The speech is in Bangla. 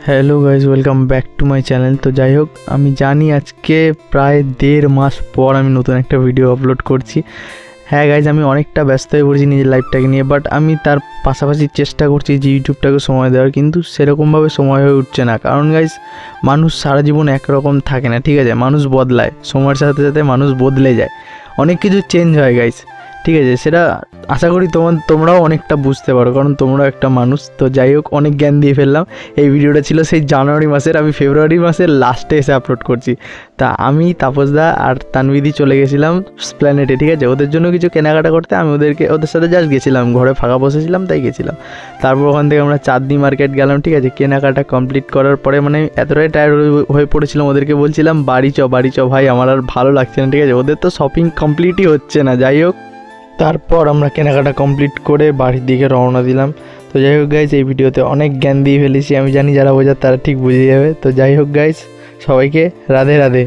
Hello guys, welcome back to my channel. তো যাই হোক, আমি জানি আজকে প্রায় 1.5 মাস পর আমি নতুন একটা ভিডিও আপলোড করছি। হ্যাঁ গাইজ, আমি অনেকটা ব্যস্ত হয়ে পড়েছি নিজের লাইফটাকে নিয়ে, বাট আমি তার পাশাপাশি চেষ্টা করছি যে ইউটিউবটাকে সময় দেওয়ার, কিন্তু সেরকমভাবে সময় হয়ে উঠছে না। কারণ গাইজ, মানুষ সারা জীবন একরকম থাকে না, ঠিক আছে? মানুষ বদলায়, সময়ের সাথে সাথে মানুষ বদলে যায়, অনেক কিছু চেঞ্জ হয় গাইজ, ঠিক আছে? সেটা আশা করি তোমরাও অনেকটা বুঝতে পারো, কারণ তোমরাও একটা মানুষ। তো যাই হোক, অনেক জ্ঞান দিয়ে ফেললাম। এই ভিডিওটা ছিল সেই জানুয়ারি মাসের, আমি ফেব্রুয়ারি মাসের লাস্টে এসে আপলোড করছি। তা আমি, তাপসদা আর তানবিদি চলে গেছিলাম স্প্ল্যানেটে, ঠিক আছে? ওদের জন্য কিছু কেনাকাটা করতে আমি ওদের সাথে জাস্ট গেছিলাম, ঘরে ফাঁকা বসেছিলাম তাই গেছিলাম। তারপর ওখান থেকে আমরা চাঁদনি মার্কেট গেলাম, ঠিক আছে? কেনাকাটা কমপ্লিট করার পরে মানে এতটাই টায়ার্ড হয়ে পড়েছিলাম, ওদেরকে বলছিলাম বাড়ি চ ভাই, আমার আর ভালো লাগছে না, ঠিক আছে? ওদের তো শপিং কমপ্লিটই হচ্ছে না। যাই হোক, তারপর আমরা কেনাকাটা কমপ্লিট করে বাড়ির দিকে রওনা দিলাম। তো যাই হোক গাইজ, এই ভিডিওতে অনেক জ্ঞান দিয়ে ফেলেছি, আমি জানি যারা বোঝার তারা ঠিক বুঝে যাবে। তো যাই হোক গাইজ, সবাইকে রাধে রাধে।